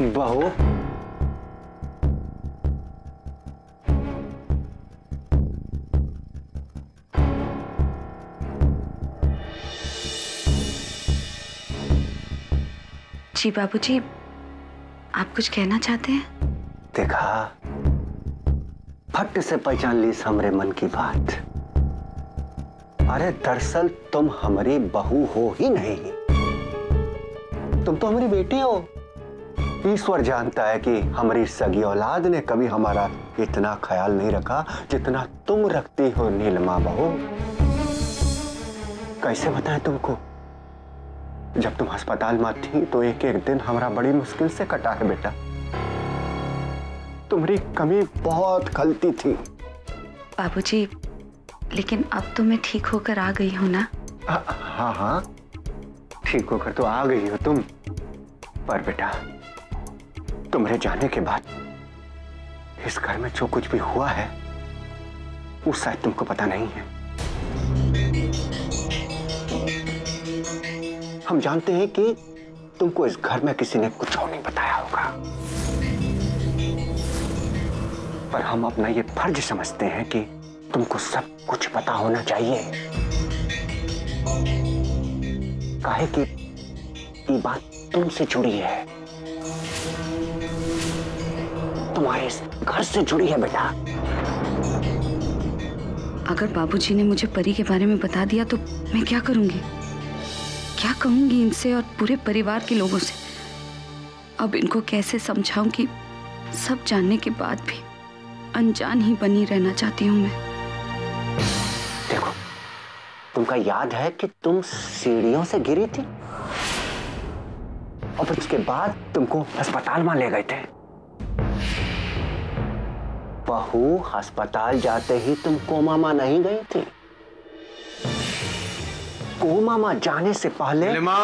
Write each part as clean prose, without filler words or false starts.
बहू, जी बाबूजी, आप कुछ कहना चाहते हैं? देखा, फट से पहचान ली हमरे मन की बात। अरे दरअसल तुम हमारी बहू हो ही नहीं, तुम तो हमारी बेटी हो। ईश्वर जानता है कि हमारी सगी औलाद ने कभी हमारा इतना ख्याल नहीं रखा जितना तुम रखती हो नीलिमा बहू। कैसे बताएं तुमको, जब तुम अस्पताल में थी तो एक एक दिन हमारा बड़ी मुश्किल से कटा है बेटा। तुम्हारी कमी बहुत खलती थी। बाबूजी, लेकिन अब तो मैं ठीक होकर आ गई हूँ ना? हाँ हाँ, ठीक होकर तो आ गई हो तुम, पर बेटा तुम्हारे जाने के बाद इस घर में जो कुछ भी हुआ है वो शायद तुमको पता नहीं है। हम जानते हैं कि तुमको इस घर में किसी ने कुछ और नहीं बताया होगा, पर हम अपना ये फर्ज समझते हैं कि तुमको सब कुछ पता होना चाहिए। काहे कि ये बात तुमसे जुड़ी है, तुम्हारे इस घर से जुड़ी है बेटा। अगर बाबूजी ने मुझे परी के बारे में बता दिया तो मैं क्या करूंगी? क्या कहूंगी इनसे और पूरे परिवार के लोगों से? अब इनको कैसे समझाऊं कि सब जानने के बाद भी अनजान ही बनी रहना चाहती हूं मैं। देखो, तुमको याद है कि तुम सीढ़ियों से गिरी थी और फिर उसके बाद तुमको अस्पताल में ले गए थे। बहू, अस्पताल जाते ही तुम कोमा में नहीं गई थी। कोमा में जाने से पहले नीलिमा,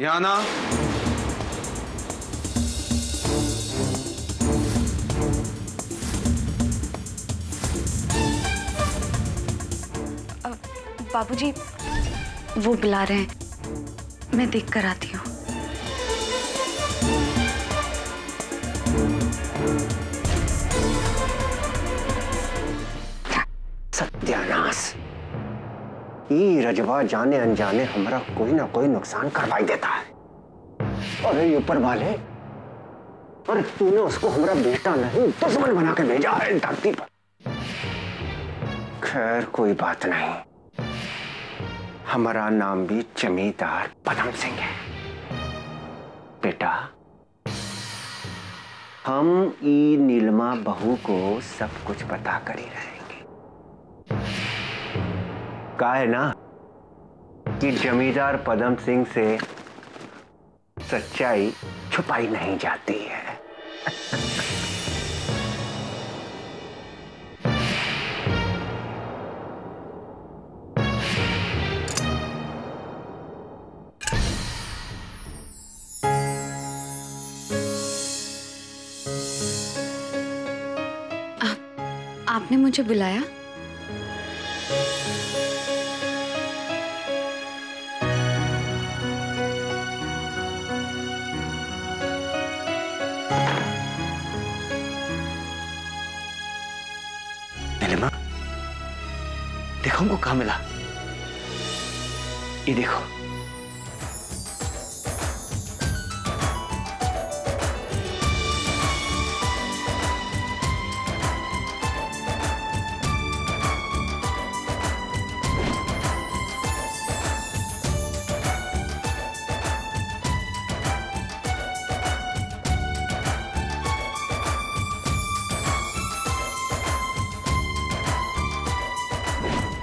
यहाँ ना। बाबूजी, वो बुला रहे हैं, मैं देख कर आती हूँ। सत्यानाश, ये रजवा जाने अनजाने हमारा कोई ना कोई नुकसान करवाई देता है। अरे ऊपर वाले, अरे तूने उसको हमारा बेटा नहीं दुश्मन बना के भेजा है धरती पर। खैर कोई बात नहीं, हमारा नाम भी जमींदार पदम सिंह है। बेटा, हम ई नीलिमा बहू को सब कुछ बता कर ही रहेंगे। कहा है ना कि जमींदार पदम सिंह से सच्चाई छुपाई नहीं जाती है। आपने मुझे बुलाया? नीलिमा, देखो हमको कहाँ मिला। ये देखो,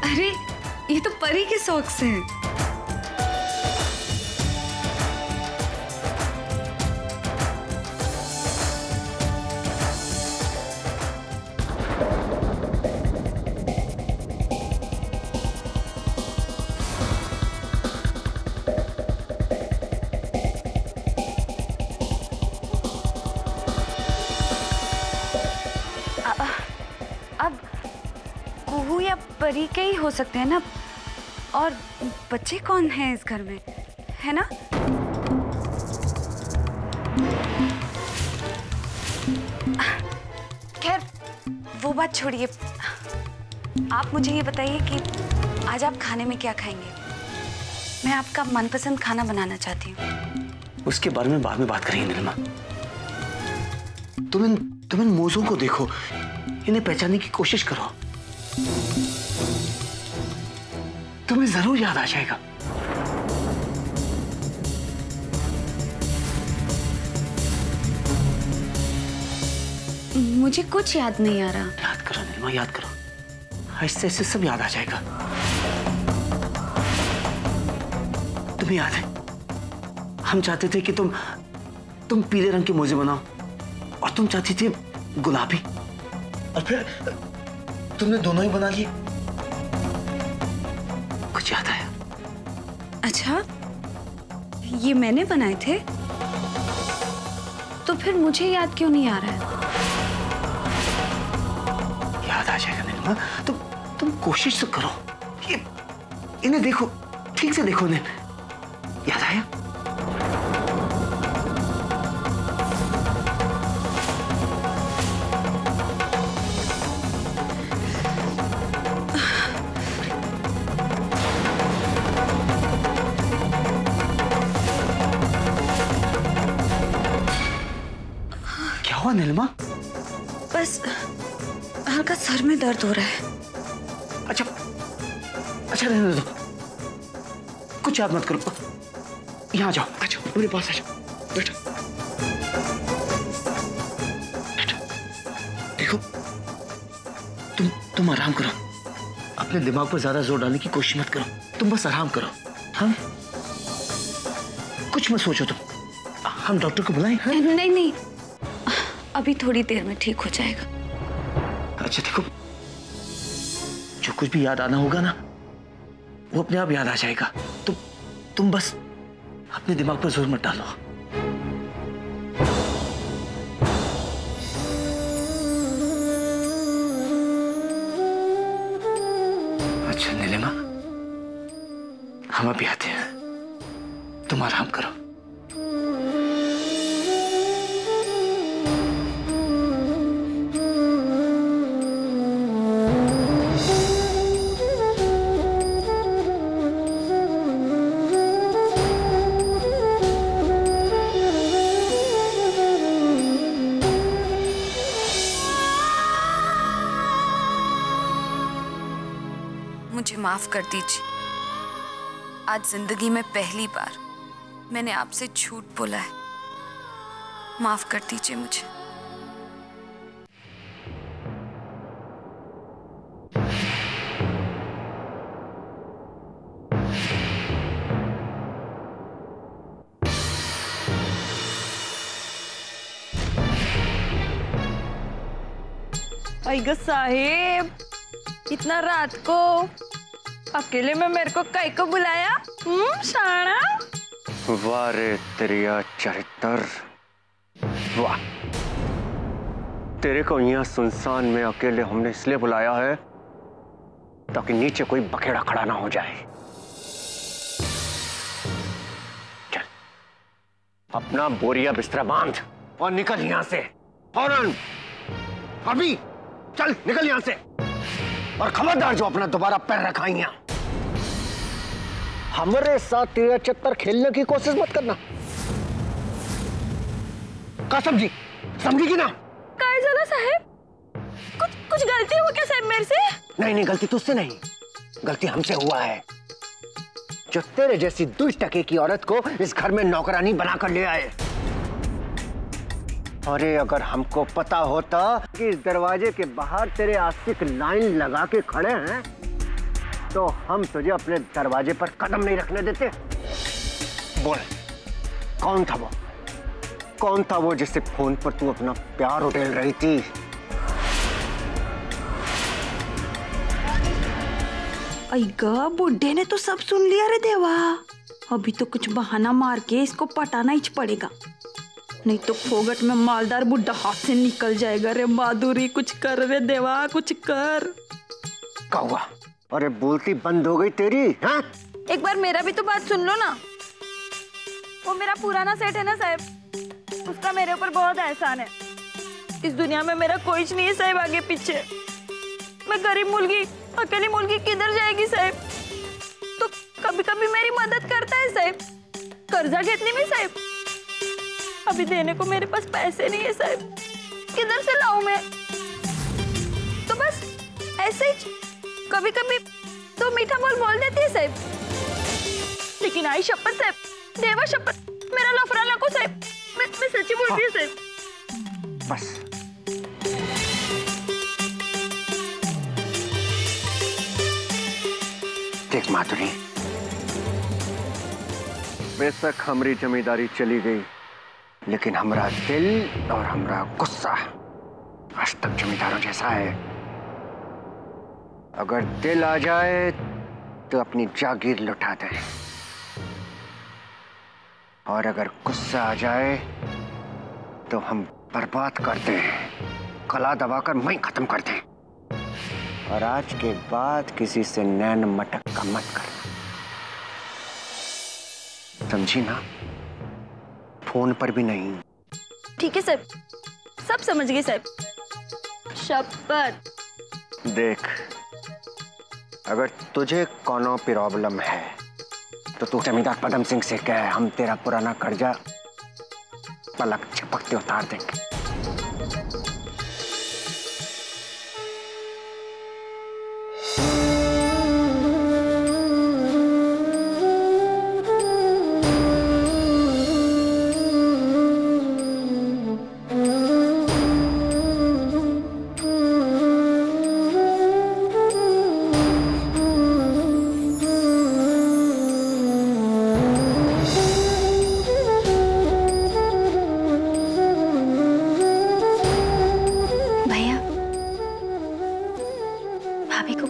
अरे ये तो परी के शौक से है। अब कुहू या परी के ही हो सकते हैं ना, और बच्चे कौन हैं इस घर में, है ना? खैर वो बात छोड़िए, आप मुझे ये बताइए कि आज आप खाने में क्या खाएंगे? मैं आपका मनपसंद खाना बनाना चाहती हूँ। उसके बारे में बाद में बात करेंगे नीलिमा। तुम इन मोजों को देखो, इन्हें पहचानने की कोशिश करो, तुम्हें जरूर याद आ जाएगा। मुझे कुछ याद नहीं आ रहा। याद करो नीलिमा, याद करो, ऐसे ऐसे सब याद आ जाएगा। तुम्हें याद है, हम चाहते थे कि तुम पीले रंग के मोजे बनाओ और तुम चाहती थी गुलाबी, और फिर तुमने दोनों ही बना लिए। कुछ याद आया? अच्छा, ये मैंने बनाए थे? तो फिर मुझे याद क्यों नहीं आ रहा है? याद आ जाएगा नीलिमा, तुम कोशिश तो करो। इन्हें देखो, ठीक से देखो इन्हें। याद आया? क्या हुआ नीलिमा? बस हल्का सर में दर्द हो रहा है। अच्छा रहने दो, कुछ याद मत करो। यहाँ आ जाओ, मेरे पास आ जाओ, बैठो। देखो, तुम आराम करो, अपने दिमाग पर ज्यादा जोर डालने की कोशिश मत करो, तुम बस आराम करो। हाँ, कुछ मत सोचो तुम। हम डॉक्टर को बुलाएं? हाँ? नहीं, अभी थोड़ी देर में ठीक हो जाएगा। अच्छा देखो, जो कुछ भी याद आना होगा ना, वो अपने आप याद आ जाएगा। तुम बस अपने दिमाग पर जोर मत डालो। अच्छा नीलिमा, हम अभी आते हैं, तुम आराम करो। मुझे माफ कर दीजिए, आज जिंदगी में पहली बार मैंने आपसे झूठ बोला है। माफ कर दीजिए मुझे। अय्यो साहेब, इतना रात को अकेले में मेरे को काहे को बुलाया? शाना। वाह रे तेरिया चरित्र, वाह। तेरे को यहाँ सुनसान में अकेले हमने इसलिए बुलाया है ताकि नीचे कोई बखेड़ा खड़ा ना हो जाए। चल, अपना बोरिया बिस्तरा बांध और निकल यहाँ से फौरन। अभी चल, निकल यहाँ से, और खबरदार जो अपना दोबारा पैर रखा यहाँ। हमारे साथ तेरा चक्कर खेलने की कोशिश मत करना। का समझी कि ना? काय झालं साहेब? कुछ गलती हो क्या साहब मेरे से? नहीं, गलती तुझसे नहीं, गलती हमसे हुआ है, जो तेरे जैसी 2 टके की औरत को इस घर में नौकरानी बनाकर ले आए। अरे अगर हमको पता होता कि इस दरवाजे के बाहर तेरे आशिक लाइन लगा के खड़े हैं, तो हम तुझे अपने दरवाजे पर कदम नहीं रखने देते। बोल, कौन था वो जिससे फोन पर तू अपना प्यार उड़ेल रही थी? अय्या, बुड्ढे ने तो सब सुन लिया रे देवा। अभी तो कुछ बहाना मार के इसको पटाना ही पड़ेगा, नहीं तो फोगट में मालदार बुड्ढा हाथ से निकल जाएगा रे। माधुरी, कुछ कर रे देवा, कुछ कर। क्या हुआ? अरे बोलती बंद हो गई तेरी? हाँ? एक बार मेरा भी तो बात सुन लो ना। वो मेरा पुराना सेट है ना साहब, उसका मेरे ऊपर बहुत एहसान है। इस दुनिया में मेरा कोई नहीं है साहब आगे पीछे। मैं गरीब मुलगी, अकेली मुलगी किधर जाएगी साहब? तो कभी कभी मेरी मदद करता है साहब, कर्जा घेतने में साहब। अभी देने को मेरे पास पैसे नहीं है साहब, किधर से लाऊं मैं? तो बस ऐसे ही कभी कभी तो मीठा बोल देती है साहब। लेकिन आई शपथ साहब, देवा शपथ, मेरा लफड़ा लगो साहब, मैं सच्ची बोल रही हूँ साहब। बस देख माधुरी, बेशक हमारी जमींदारी चली गई, लेकिन हमारा दिल और हमारा गुस्सा आज तक जमींदारों जैसा है। अगर दिल आ जाए तो अपनी जागीर लुटा दे, और अगर गुस्सा आ जाए तो हम बर्बाद कर दें, गला दबाकर मैं खत्म कर दें। और आज के बाद किसी से नैन मटक का मत करना, समझी ना? फोन पर भी नहीं। ठीक है साहब, सब समझ गए साहब, शपथ। देख, अगर तुझे कोनो प्रॉब्लम है तो तू जमींदार पदम सिंह से कह, हम तेरा पुराना कर्जा पलक झपकते उतार देंगे।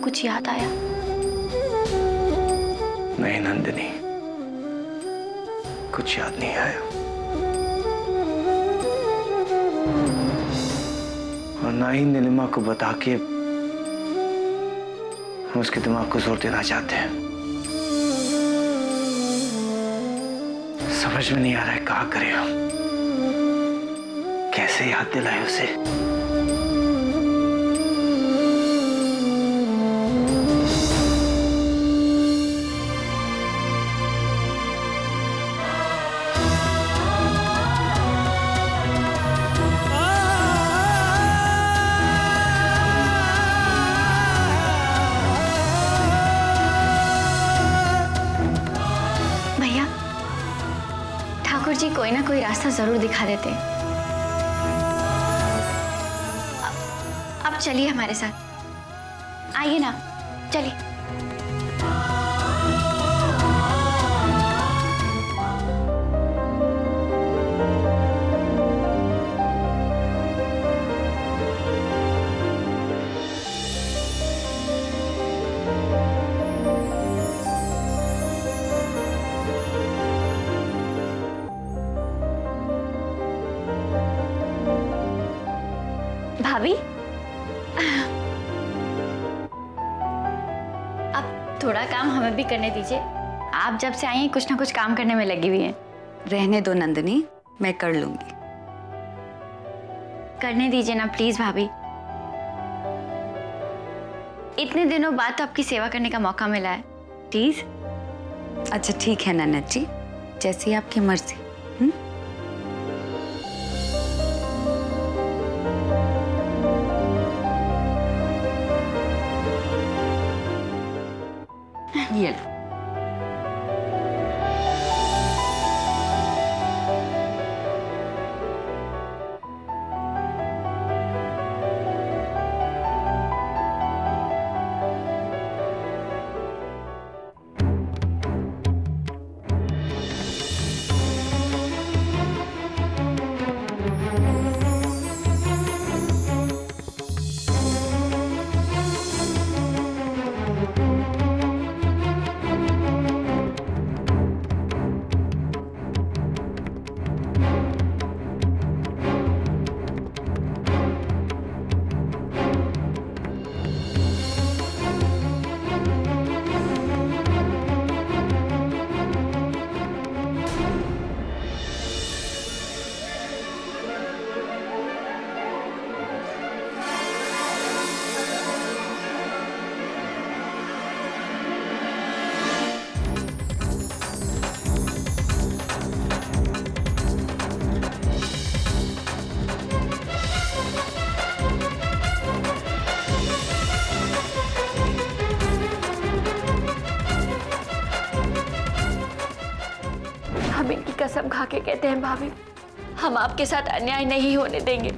कुछ याद आया? नहीं नंदिनी, कुछ याद नहीं आया। और ना ही नीलिमा को बता के हम उसके दिमाग को जोर देना चाहते हैं। समझ में नहीं आ रहा है क्या करें हम, कैसे याद दिलाए उसे। ठाकुर जी कोई ना कोई रास्ता जरूर दिखा देते। अब चलिए हमारे साथ, आइए ना, चलिए। भाभी, अब थोड़ा काम हमें भी करने दीजिए। आप जब से आई हैं कुछ ना कुछ काम करने में लगी हुई हैं। रहने दो नंदिनी, मैं कर लूंगी। करने दीजिए ना प्लीज भाभी, इतने दिनों बाद तो आपकी सेवा करने का मौका मिला है, प्लीज। अच्छा ठीक है ननद जी, जैसी आपकी मर्जी। ये लो। के कहते हैं भाभी, हम आपके साथ अन्याय नहीं होने देंगे।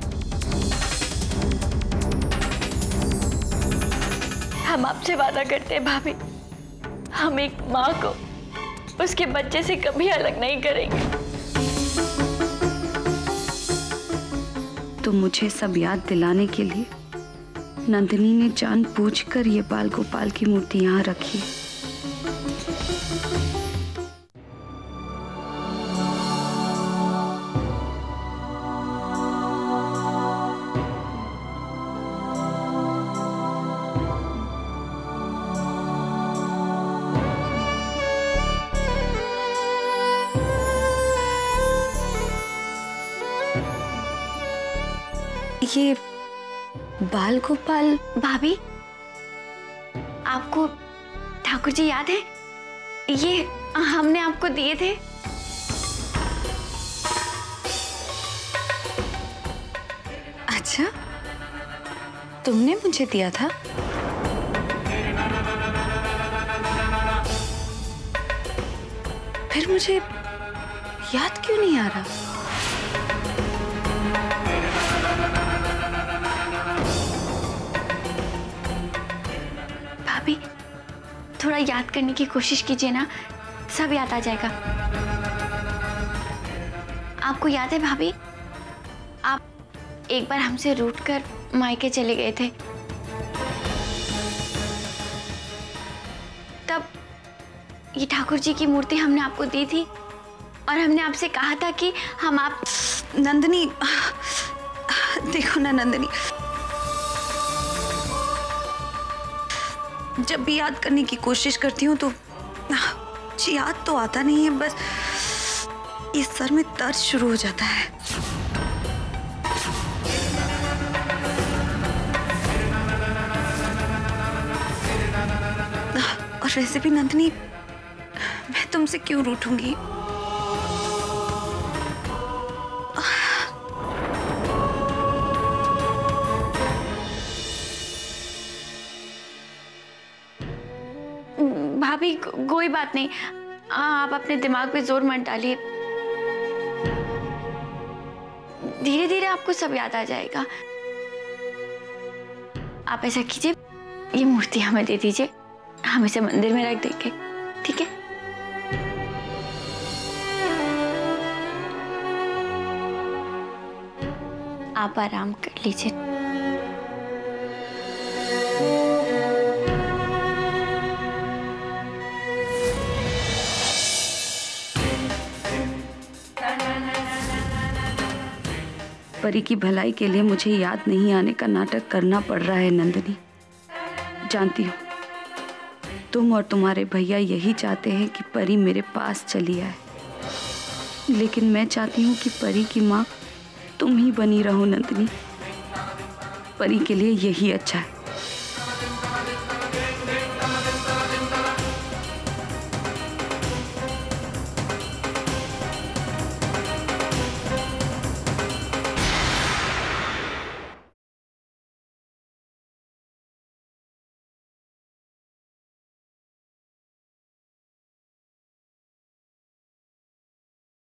हम आपसे वादा करते हैं भाभी, हम एक माँ को उसके बच्चे से कभी अलग नहीं करेंगे। तो मुझे सब याद दिलाने के लिए नंदिनी ने जानबूझकर ये बाल गोपाल की मूर्ति यहाँ रखी। ये बाल गोपाल भाभी, आपको ठाकुर जी याद है? ये हमने आपको दिए थे। अच्छा, तुमने मुझे दिया था? फिर मुझे याद क्यों नहीं आ रहा? भाभी, थोड़ा याद करने की कोशिश कीजिए ना, सब याद आ जाएगा। आपको याद है भाभी, आप एक बार हमसे रूठकर मायके चले गए थे। तब ये ठाकुर जी की मूर्ति हमने आपको दी थी और हमने आपसे कहा था कि हम आप नंदिनी, देखो ना नंदिनी, जब भी याद करने की कोशिश करती हूँ तो याद तो आता नहीं है, बस इस सर में दर्द शुरू हो जाता है। और वैसे भी नंदिनी, मैं तुमसे क्यों रूठूंगी? भाभी, कोई बात नहीं, आप अपने दिमाग पे जोर मत डालिए, धीरे धीरे आपको सब याद आ जाएगा। आप ऐसा कीजिए, ये मूर्ति हमें दे दीजिए, हम इसे मंदिर में रख देंगे, ठीक है? आप आराम कर लीजिए। परी की भलाई के लिए मुझे याद नहीं आने का नाटक करना पड़ रहा है नंदिनी। जानती हूँ तुम और तुम्हारे भैया यही चाहते हैं कि परी मेरे पास चली आए, लेकिन मैं चाहती हूँ कि परी की माँ तुम ही बनी रहो नंदिनी। परी के लिए यही अच्छा है।